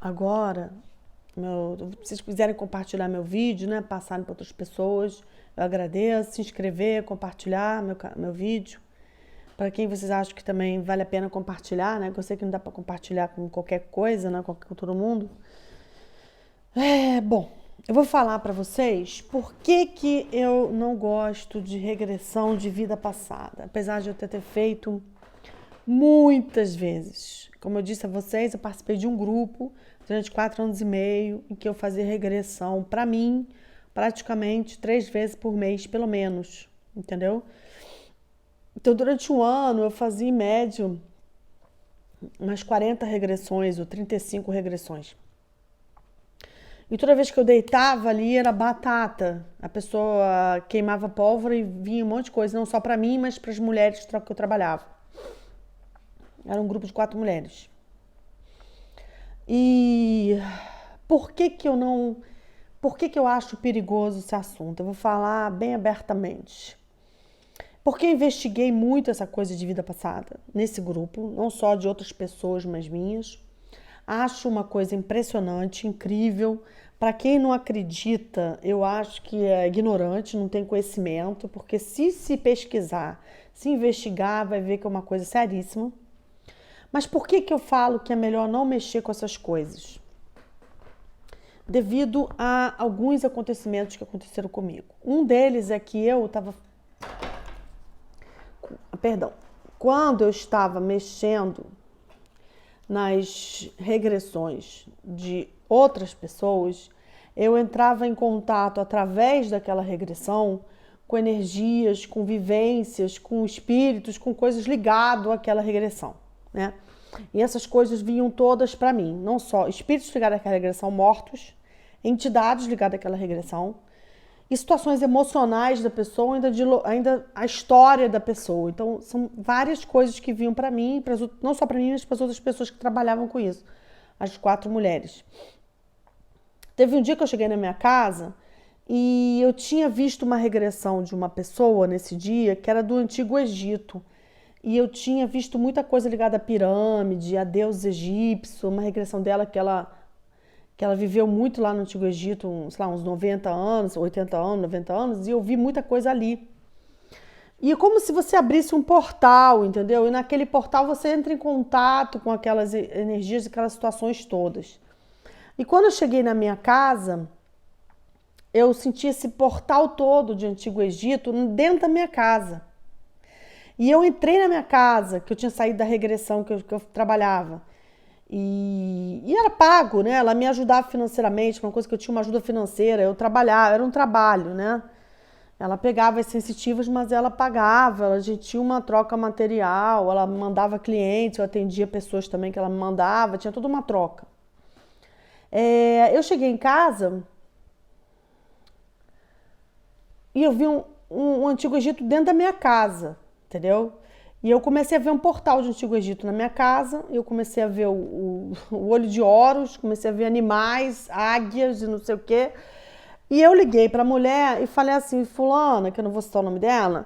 agora, se vocês quiserem compartilhar meu vídeo, né? Passarem para outras pessoas, eu agradeço. Se inscrever, compartilhar meu vídeo. Para quem vocês acham que também vale a pena compartilhar, né? Que eu sei que não dá para compartilhar com qualquer coisa, né? Com todo mundo. Bom, eu vou falar para vocês por que eu não gosto de regressão de vida passada. Apesar de eu ter feito muitas vezes. Como eu disse a vocês, eu participei de um grupo durante 4 anos e meio em que eu fazia regressão para mim praticamente 3 vezes por mês, pelo menos, entendeu? Então, durante um ano, eu fazia em média umas 40 regressões ou 35 regressões. E toda vez que eu deitava ali era batata. A pessoa queimava pólvora e vinha um monte de coisa, não só para mim, mas para as mulheres que eu trabalhava. Era um grupo de 4 mulheres. E por que eu não... Por que eu acho perigoso esse assunto? Eu vou falar bem abertamente. Porque eu investiguei muito essa coisa de vida passada nesse grupo, não só de outras pessoas, mas minhas. Acho uma coisa impressionante, incrível. Para quem não acredita, eu acho que é ignorante, não tem conhecimento, porque se pesquisar, se investigar, vai ver que é uma coisa seríssima. Mas por que eu falo que é melhor não mexer com essas coisas? Devido a alguns acontecimentos que aconteceram comigo. Um deles é que eu estava... Quando eu estava mexendo nas regressões de outras pessoas, eu entrava em contato através daquela regressão com energias, com vivências, com espíritos, com coisas ligadas àquela regressão, né? E essas coisas vinham todas para mim, não só espíritos ligados àquela regressão, mortos, entidades ligadas àquela regressão, e situações emocionais da pessoa, ainda a história da pessoa. Então, são várias coisas que vinham para mim, não só para mim, mas para as outras pessoas que trabalhavam com isso, as 4 mulheres. Teve um dia que eu cheguei na minha casa e eu tinha visto uma regressão de uma pessoa nesse dia que era do Antigo Egito. E eu tinha visto muita coisa ligada à pirâmide, a deuses egípcios, uma regressão dela que ela viveu muito lá no Antigo Egito, uns 90 anos, 80 anos, 90 anos, e eu vi muita coisa ali. E é como se você abrisse um portal, entendeu? E naquele portal você entra em contato com aquelas energias, aquelas situações todas. E quando eu cheguei na minha casa, eu senti esse portal todo de Antigo Egito dentro da minha casa. E eu entrei na minha casa, que eu tinha saído da regressão que eu trabalhava. E era pago, né? Ela me ajudava financeiramente, uma coisa que eu tinha uma ajuda financeira, eu trabalhava, era um trabalho, né? Ela pegava as sensitivas, mas ela pagava, a gente tinha uma troca material, ela me mandava clientes, eu atendia pessoas também que ela me mandava, tinha toda uma troca. Eu cheguei em casa e eu vi um Antigo Egito dentro da minha casa, entendeu? E eu comecei a ver um portal de Antigo Egito na minha casa, eu comecei a ver o olho de Horus, comecei a ver animais, águias e não sei o quê. E eu liguei para a mulher e falei assim, fulana, que eu não vou citar o nome dela,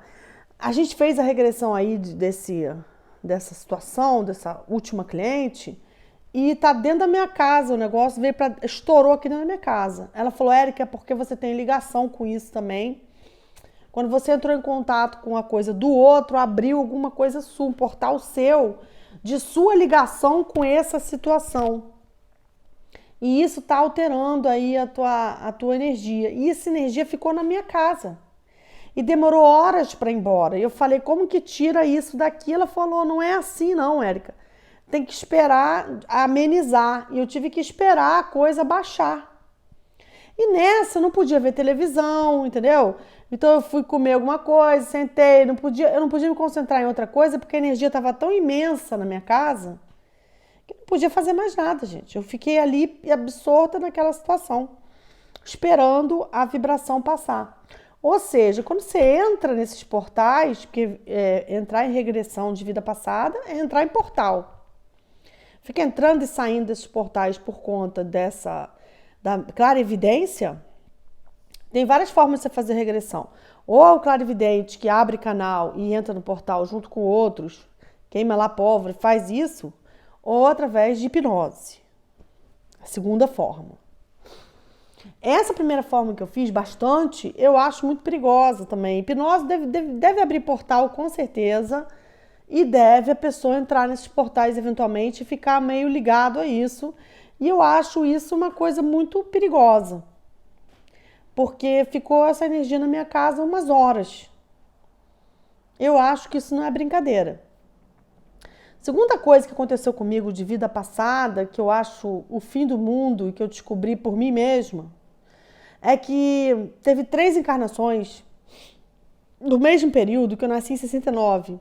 a gente fez a regressão aí dessa situação, dessa última cliente, e tá dentro da minha casa, o negócio estourou aqui dentro da minha casa. Ela falou, Érica, é porque você tem ligação com isso também. Quando você entrou em contato com a coisa do outro, abriu alguma coisa sua, um portal seu, de sua ligação com essa situação. E isso está alterando aí a tua energia. E essa energia ficou na minha casa. E demorou horas para ir embora. E eu falei, como que tira isso daqui? Ela falou, não é assim não, Érica. Tem que esperar amenizar. E eu tive que esperar a coisa baixar. E nessa eu não podia ver televisão, entendeu? Então eu fui comer alguma coisa, sentei, eu não podia me concentrar em outra coisa porque a energia estava tão imensa na minha casa que eu não podia fazer mais nada, gente. Eu fiquei ali absorta naquela situação, esperando a vibração passar. Ou seja, quando você entra nesses portais, porque entrar em regressão de vida passada é entrar em portal. Fica entrando e saindo desses portais por conta da clarividência. Tem várias formas de você fazer regressão. Ou é o clarividente que abre canal e entra no portal junto com outros, queima lá a pólvora, faz isso, ou através de hipnose. segunda forma. Essa primeira forma que eu fiz bastante, eu acho muito perigosa também. Hipnose deve abrir portal, com certeza, e deve a pessoa entrar nesses portais eventualmente e ficar meio ligado a isso. E eu acho isso uma coisa muito perigosa, porque ficou essa energia na minha casa umas horas. Eu acho que isso não é brincadeira. Segunda coisa que aconteceu comigo de vida passada, que eu acho o fim do mundo e que eu descobri por mim mesma, é que teve 3 encarnações do mesmo período, que eu nasci em 69.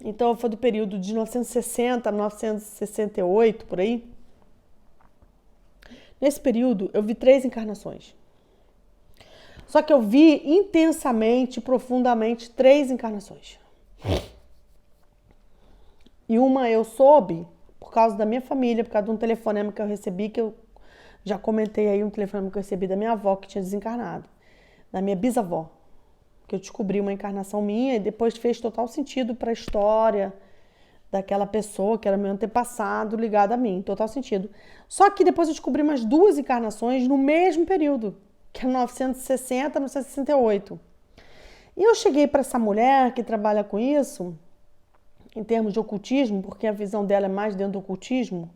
Então foi do período de 1960 a 1968, por aí. Nesse período eu vi 3 encarnações. Só que eu vi intensamente, profundamente 3 encarnações. E uma eu soube por causa da minha família, por causa de um telefonema que eu recebi, que eu já comentei aí, um telefonema que eu recebi da minha avó que tinha desencarnado, da minha bisavó, que eu descobri uma encarnação minha e depois fez total sentido para a história daquela pessoa que era meu antepassado ligado a mim, total sentido. Só que depois eu descobri umas 2 encarnações no mesmo período, que é 1960 a 1968. E eu cheguei para essa mulher que trabalha com isso, em termos de ocultismo, porque a visão dela é mais dentro do ocultismo,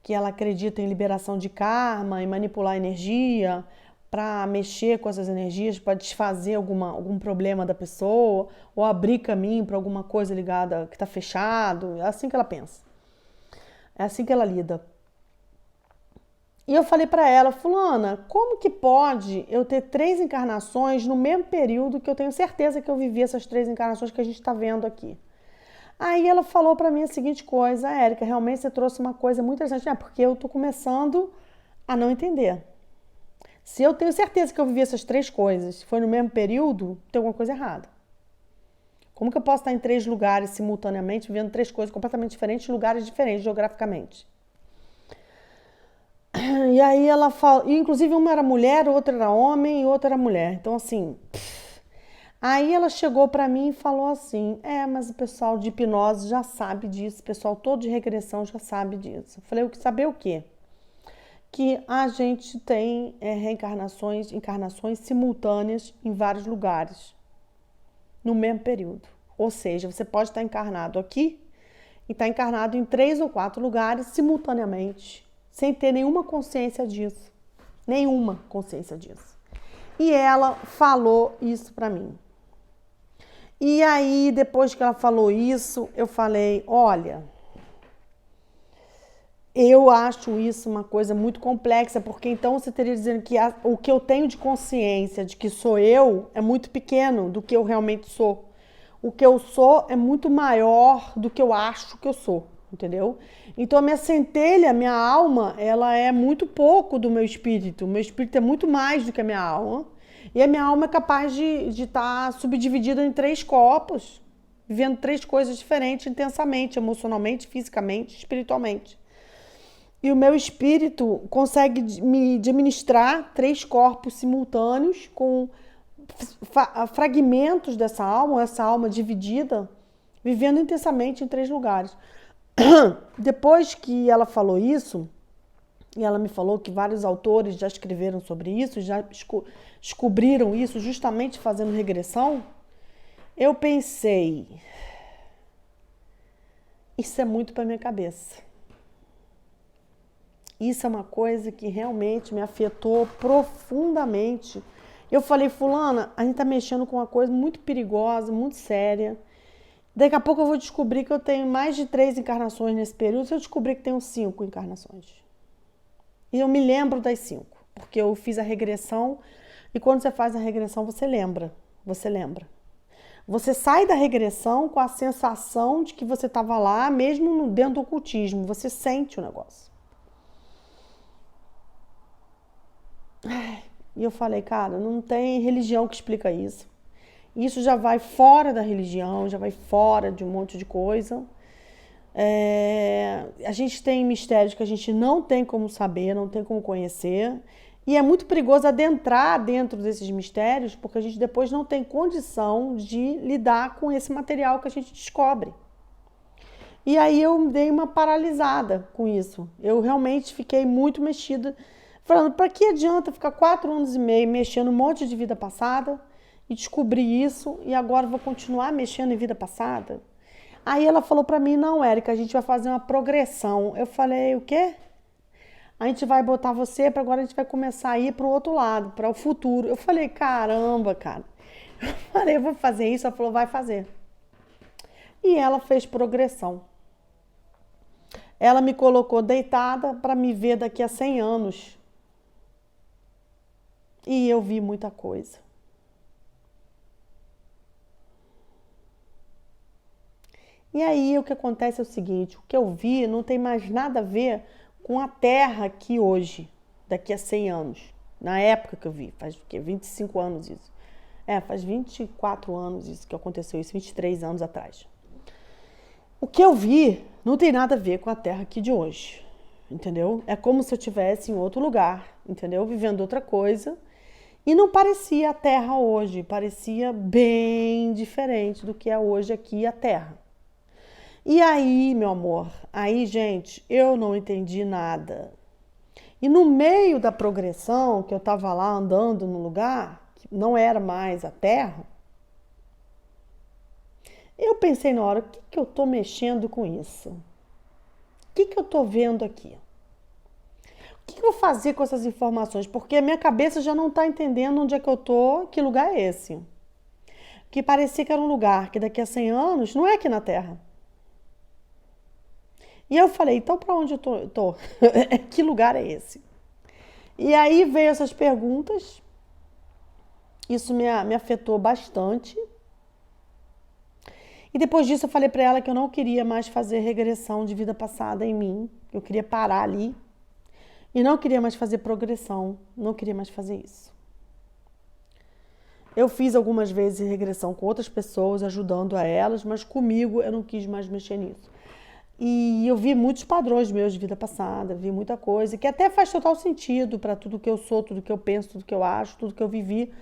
que ela acredita em liberação de karma, em manipular energia, para mexer com essas energias, para desfazer algum problema da pessoa, ou abrir caminho para alguma coisa ligada que está fechado. É assim que ela pensa. É assim que ela lida. E eu falei para ela, fulana, como que pode eu ter 3 encarnações no mesmo período que eu tenho certeza que eu vivi essas 3 encarnações que a gente está vendo aqui? Aí ela falou para mim a seguinte coisa, Érica, realmente você trouxe uma coisa muito interessante, porque eu tô começando a não entender. Se eu tenho certeza que eu vivi essas 3 coisas, foi no mesmo período, tem alguma coisa errada. Como que eu posso estar em 3 lugares simultaneamente, vivendo 3 coisas completamente diferentes, em lugares diferentes geograficamente? E aí ela fala, inclusive uma era mulher, outra era homem e outra era mulher. Então assim, aí ela chegou para mim e falou assim, mas o pessoal de hipnose já sabe disso, o pessoal todo de regressão já sabe disso. Eu falei, saber o quê? Que a gente tem encarnações simultâneas em vários lugares, no mesmo período. Ou seja, você pode estar encarnado aqui e estar encarnado em 3 ou 4 lugares simultaneamente, sem ter nenhuma consciência disso. Nenhuma consciência disso. E ela falou isso para mim. E aí, depois que ela falou isso, eu falei, olha, eu acho isso uma coisa muito complexa, porque então você teria dizendo que o que eu tenho de consciência de que sou eu é muito pequeno do que eu realmente sou. O que eu sou é muito maior do que eu acho que eu sou, entendeu? Então a minha centelha, a minha alma, ela é muito pouco do meu espírito. O meu espírito é muito mais do que a minha alma. E a minha alma é capaz de estar subdividida em 3 corpos, vivendo 3 coisas diferentes intensamente, emocionalmente, fisicamente, espiritualmente. E o meu espírito consegue me administrar 3 corpos simultâneos com fragmentos dessa alma, essa alma dividida, vivendo intensamente em 3 lugares. Depois que ela falou isso, e ela me falou que vários autores já escreveram sobre isso, já descobriram isso justamente fazendo regressão, eu pensei, isso é muito para minha cabeça. Isso é uma coisa que realmente me afetou profundamente. Eu falei, fulana, a gente tá mexendo com uma coisa muito perigosa, muito séria. Daqui a pouco eu vou descobrir que eu tenho mais de 3 encarnações nesse período, se eu descobrir que tenho 5 encarnações. E eu me lembro das 5, porque eu fiz a regressão, e quando você faz a regressão, você lembra. Você sai da regressão com a sensação de que você estava lá, mesmo dentro do ocultismo, você sente o negócio. E eu falei, cara, não tem religião que explica isso. Isso já vai fora da religião, já vai fora de um monte de coisa. A gente tem mistérios que a gente não tem como saber, não tem como conhecer. E é muito perigoso adentrar dentro desses mistérios, porque a gente depois não tem condição de lidar com esse material que a gente descobre. E aí eu dei uma paralisada com isso. Eu realmente fiquei muito mexida, falando, para que adianta ficar 4 anos e meio mexendo um monte de vida passada e descobrir isso e agora vou continuar mexendo em vida passada? Aí ela falou para mim, não, Érica, a gente vai fazer uma progressão. Eu falei, o quê? A gente vai botar você para agora a gente vai começar a ir para o outro lado, para o futuro. Eu falei, caramba, cara. Eu falei, eu vou fazer isso. Ela falou, vai fazer. E ela fez progressão. Ela me colocou deitada para me ver daqui a 100 anos. E eu vi muita coisa. E aí o que acontece é o seguinte, o que eu vi não tem mais nada a ver com a Terra aqui hoje, daqui a 100 anos. Na época que eu vi, faz o quê? 25 anos isso. Faz 24 anos isso que aconteceu, isso 23 anos atrás. O que eu vi não tem nada a ver com a Terra aqui de hoje, entendeu? É como se eu estivesse em outro lugar, entendeu? Vivendo outra coisa. E não parecia a Terra hoje, parecia bem diferente do que é hoje aqui a Terra. E aí, meu amor, aí, gente, eu não entendi nada. E no meio da progressão, que eu tava lá andando no lugar, que não era mais a Terra, eu pensei na hora, o que que eu tô mexendo com isso? O que que eu tô vendo aqui? O que que eu vou fazer com essas informações? Porque a minha cabeça já não tá entendendo onde é que eu tô, que lugar é esse. Que parecia que era um lugar que daqui a 100 anos não é aqui na Terra. E eu falei, então para onde eu tô? Que lugar é esse? E aí veio essas perguntas, isso me afetou bastante. E depois disso eu falei para ela que eu não queria mais fazer regressão de vida passada em mim, eu queria parar ali. E não queria mais fazer progressão, não queria mais fazer isso. Eu fiz algumas vezes regressão com outras pessoas, ajudando a elas, mas comigo eu não quis mais mexer nisso. E eu vi muitos padrões meus de vida passada, vi muita coisa, que até faz total sentido para tudo que eu sou, tudo que eu penso, tudo que eu acho, tudo que eu vivi.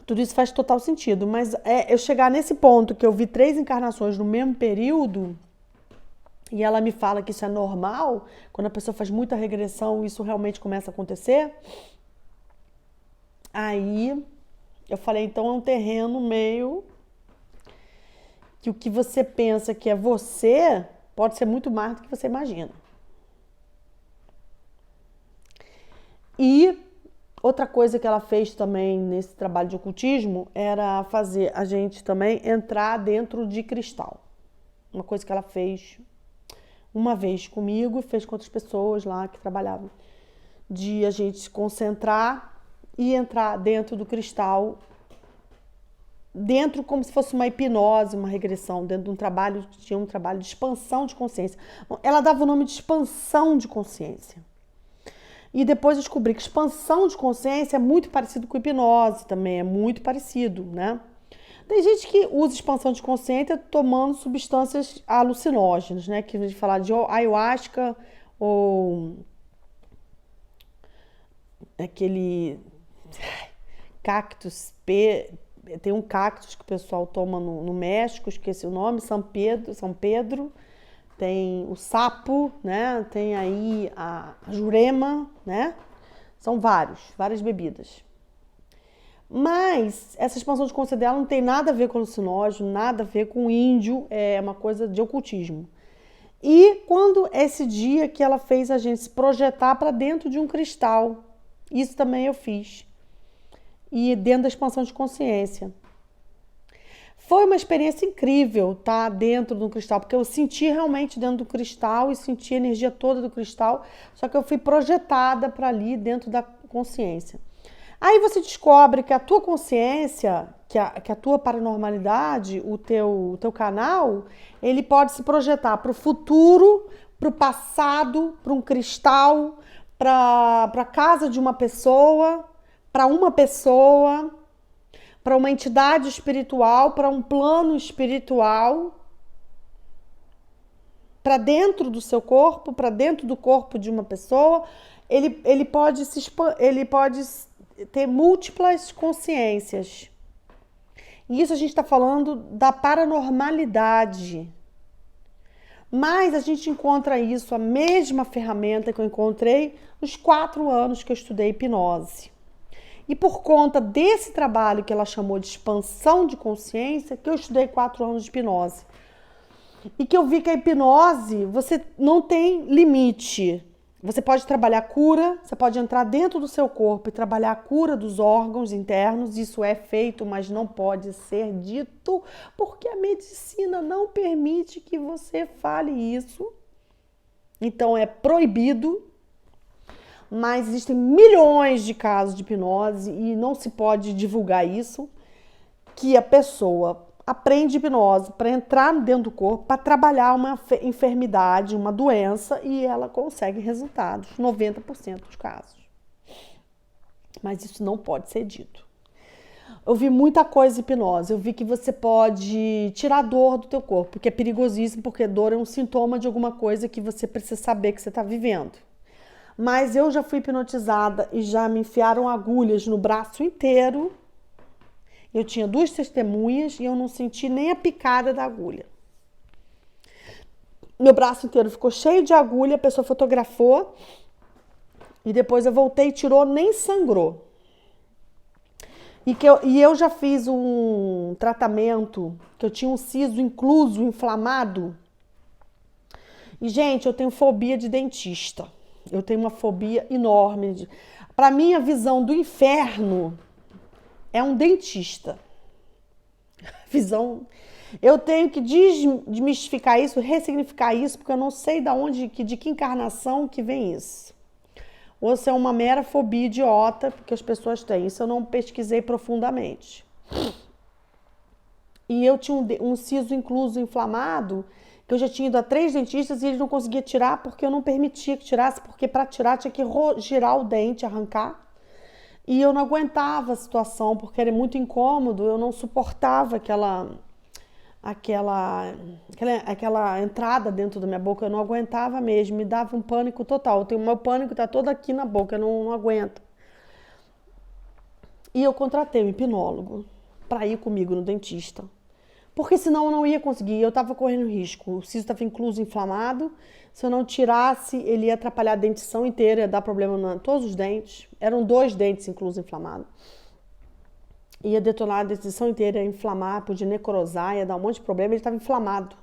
Tudo isso faz total sentido, mas eu chegar nesse ponto que eu vi 3 encarnações no mesmo período, e ela me fala que isso é normal, quando a pessoa faz muita regressão, isso realmente começa a acontecer. Aí eu falei, então é um terreno meio que o que você pensa que é você pode ser muito mais do que você imagina. E outra coisa que ela fez também nesse trabalho de ocultismo era fazer a gente também entrar dentro de cristal. Uma coisa que ela fez uma vez comigo e fez com outras pessoas lá que trabalhavam. De a gente se concentrar e entrar dentro do cristal, dentro como se fosse uma hipnose, uma regressão, dentro de um trabalho, tinha um trabalho de expansão de consciência. Ela dava o nome de expansão de consciência. E depois descobri que expansão de consciência é muito parecido com hipnose também, é muito parecido, né? Tem gente que usa expansão de consciência tomando substâncias alucinógenas, né? Que a gente fala de ayahuasca ou aquele cactus, tem um cactus que o pessoal toma no México, esqueci o nome, São Pedro, tem o sapo, né? Tem aí a jurema, né? São várias bebidas. Mas essa expansão de consciência dela não tem nada a ver com alucinógeno, nada a ver com índio, é uma coisa de ocultismo. E quando esse dia que ela fez a gente se projetar para dentro de um cristal, isso também eu fiz. E dentro da expansão de consciência. Foi uma experiência incrível estar dentro do cristal, porque eu senti realmente dentro do cristal e senti a energia toda do cristal, só que eu fui projetada para ali dentro da consciência. Aí você descobre que a tua consciência, que a tua paranormalidade, o teu canal, ele pode se projetar para o futuro, para o passado, para um cristal, para a casa de uma pessoa, para uma entidade espiritual, para um plano espiritual, para dentro do seu corpo, para dentro do corpo de uma pessoa. Ele pode ter múltiplas consciências. E isso a gente está falando da paranormalidade. Mas a gente encontra isso, a mesma ferramenta que eu encontrei nos 4 anos que eu estudei hipnose. E por conta desse trabalho que ela chamou de expansão de consciência, que eu estudei 4 anos de hipnose. E que eu vi que a hipnose, você não tem limite. Você pode trabalhar cura, você pode entrar dentro do seu corpo e trabalhar a cura dos órgãos internos. Isso é feito, mas não pode ser dito, porque a medicina não permite que você fale isso. Então é proibido. Mas existem milhões de casos de hipnose e não se pode divulgar isso, que a pessoa aprende hipnose para entrar dentro do corpo, para trabalhar uma enfermidade, uma doença, e ela consegue resultados, 90% dos casos. Mas isso não pode ser dito. Eu vi muita coisa de hipnose, eu vi que você pode tirar a dor do teu corpo, que é perigosíssimo, porque dor é um sintoma de alguma coisa que você precisa saber que você está vivendo. Mas eu já fui hipnotizada e já me enfiaram agulhas no braço inteiro. Eu tinha 2 testemunhas e eu não senti nem a picada da agulha. Meu braço inteiro ficou cheio de agulha, a pessoa fotografou e depois eu voltei e tirou, nem sangrou. E eu já fiz um tratamento que eu tinha um siso incluso, inflamado. E, gente, eu tenho fobia de dentista. Eu tenho uma fobia enorme. Para mim, a visão do inferno é um dentista. Eu tenho que desmistificar isso, ressignificar isso, porque eu não sei de que encarnação que vem isso. Ou se é uma mera fobia idiota que as pessoas têm. Isso eu não pesquisei profundamente. E eu tinha um siso incluso inflamado, que eu já tinha ido a 3 dentistas e eles não conseguiam tirar porque eu não permitia que tirasse, porque para tirar tinha que girar o dente, arrancar. E eu não aguentava a situação, porque era muito incômodo, eu não suportava aquela entrada dentro da minha boca, eu não aguentava mesmo, me dava um pânico total. O meu pânico está todo aqui na boca, eu não aguento. E eu contratei um hipnólogo para ir comigo no dentista. Porque senão eu não ia conseguir, eu estava correndo risco. O siso estava incluso inflamado, se eu não tirasse, ele ia atrapalhar a dentição inteira, ia dar problema em todos os dentes. Eram 2 dentes incluso inflamados. Ia detonar a dentição inteira, ia inflamar, podia necrosar, ia dar um monte de problema, ele estava inflamado.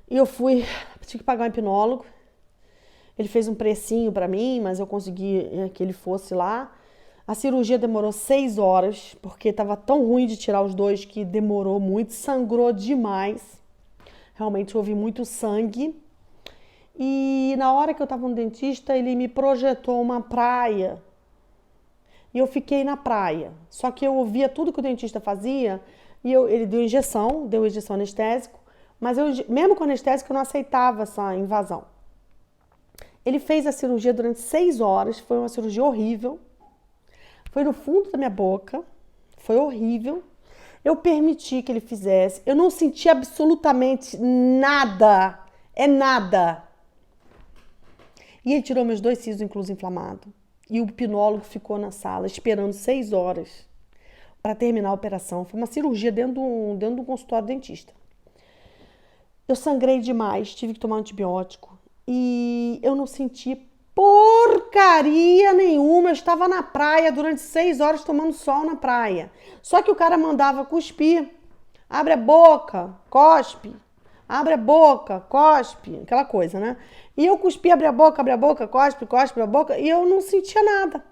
E eu tinha que pagar um hipnólogo. Ele fez um precinho para mim, mas eu consegui que ele fosse lá. A cirurgia demorou 6 horas, porque estava tão ruim de tirar os 2 que demorou muito, sangrou demais. Realmente houve muito sangue. E na hora que eu estava no dentista, ele me projetou uma praia. E eu fiquei na praia. Só que eu ouvia tudo que o dentista fazia e ele deu injeção anestésico, mas mesmo com anestésico eu não aceitava essa invasão. Ele fez a cirurgia durante 6 horas, foi uma cirurgia horrível. Foi no fundo da minha boca, foi horrível. Eu permiti que ele fizesse, eu não senti absolutamente nada, nada. E ele tirou meus 2 sisos incluso inflamados. E o hipnólogo ficou na sala esperando 6 horas para terminar a operação. Foi uma cirurgia dentro do consultório do dentista. Eu sangrei demais, tive que tomar antibiótico. E eu não senti porcaria nenhuma. Eu estava na praia durante 6 horas tomando sol na praia. Só que o cara mandava cuspir. Abre a boca, cospe. Abre a boca, cospe. Aquela coisa, né? E eu cuspi, abre a boca, cospe, abre a boca. E eu não sentia nada.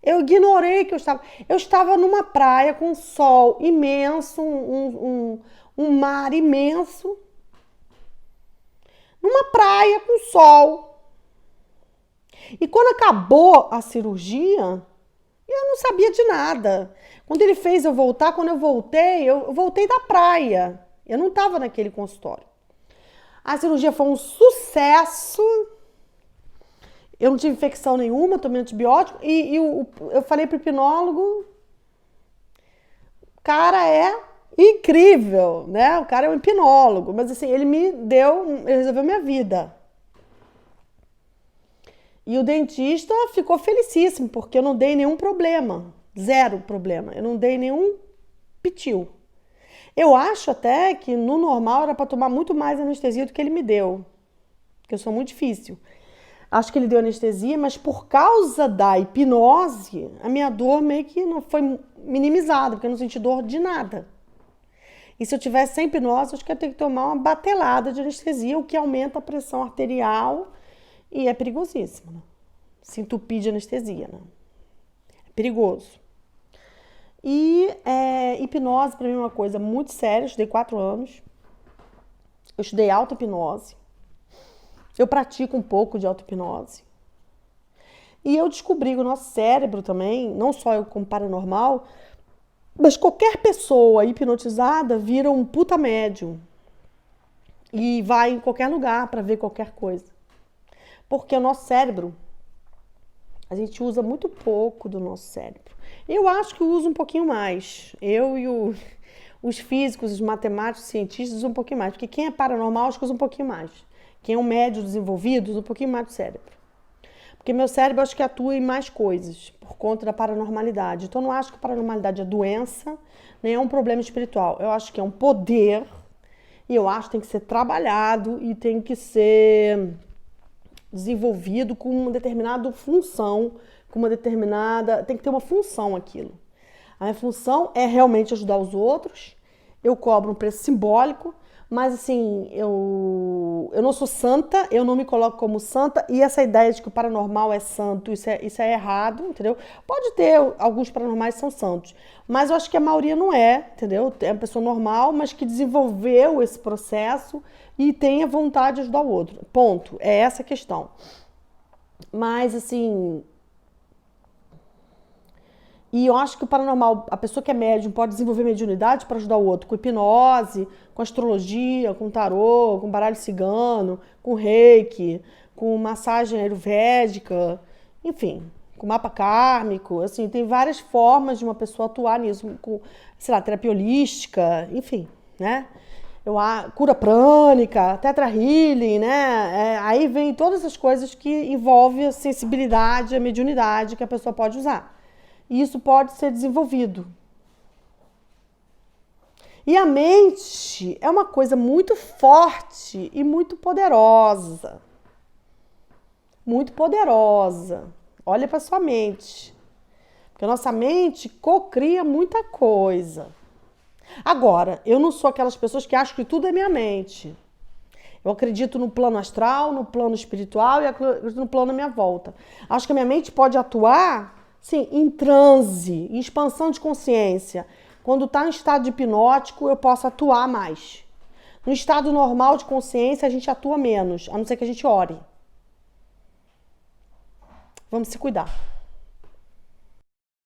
Eu ignorei que eu estava. Eu estava numa praia com um sol imenso, um mar imenso. Numa praia com sol. E quando acabou a cirurgia, eu não sabia de nada. Quando ele fez eu voltar, quando eu voltei da praia. Eu não estava naquele consultório. A cirurgia foi um sucesso. Eu não tive infecção nenhuma, tomei antibiótico. E eu falei pro hipnólogo, o cara é incrível, né? O cara é um hipnólogo. Mas assim, ele resolveu minha vida. E o dentista ficou felicíssimo, porque eu não dei nenhum problema. 0 problema. Eu não dei nenhum pitil. Eu acho até que no normal era para tomar muito mais anestesia do que ele me deu, porque eu sou muito difícil. Acho que ele deu anestesia, mas por causa da hipnose, a minha dor meio que não foi minimizada, porque eu não senti dor de nada. E se eu tivesse sem hipnose, acho que eu ia ter que tomar uma batelada de anestesia, o que aumenta a pressão arterial e é perigosíssimo, né? Se entupir de anestesia, né? É perigoso. E hipnose para mim é uma coisa muito séria. Eu estudei 4 anos. Eu estudei auto-hipnose. Eu pratico um pouco de auto-hipnose. E eu descobri que o nosso cérebro também, não só eu como paranormal, mas qualquer pessoa hipnotizada vira um puta médium. E vai em qualquer lugar para ver qualquer coisa. Porque o nosso cérebro, a gente usa muito pouco do nosso cérebro. Eu acho que uso um pouquinho mais. Eu e os físicos, os matemáticos, os cientistas usam um pouquinho mais. Porque quem é paranormal, acho que usa um pouquinho mais. Quem é um médio desenvolvido, usa um pouquinho mais do cérebro. Porque meu cérebro, acho que atua em mais coisas, por conta da paranormalidade. Então, eu não acho que a paranormalidade é doença, nem é um problema espiritual. Eu acho que é um poder, e eu acho que tem que ser trabalhado e tem que ser desenvolvido com uma determinada função, com uma determinada... Tem que ter uma função aquilo. A minha função é realmente ajudar os outros. Eu cobro um preço simbólico, mas assim, eu não sou santa, eu não me coloco como santa, e essa ideia de que o paranormal é santo, isso é errado, entendeu? Pode ter alguns paranormais que são santos, mas eu acho que a maioria não é, entendeu? É uma pessoa normal, mas que desenvolveu esse processo e tem a vontade de ajudar o outro. Ponto. É essa a questão. Mas assim, e eu acho que o paranormal, a pessoa que é médium pode desenvolver mediunidade para ajudar o outro com hipnose, com astrologia, com tarô, com baralho cigano, com reiki, com massagem ayurvédica, enfim, com mapa kármico. Assim, tem várias formas de uma pessoa atuar nisso, com, sei lá, terapia holística, enfim, né? Cura prânica, tetra healing, né? Aí vem todas as coisas que envolvem a sensibilidade, a mediunidade que a pessoa pode usar. E isso pode ser desenvolvido. E a mente é uma coisa muito forte e muito poderosa. Muito poderosa. Olha para sua mente. Porque a nossa mente cocria muita coisa. Agora, eu não sou aquelas pessoas que acham que tudo é minha mente. Eu acredito no plano astral, no plano espiritual e acredito no plano à minha volta. Acho que a minha mente pode atuar, sim, em transe, em expansão de consciência. Quando está em estado de hipnótico, eu posso atuar mais. No estado normal de consciência, a gente atua menos, a não ser que a gente ore. Vamos se cuidar.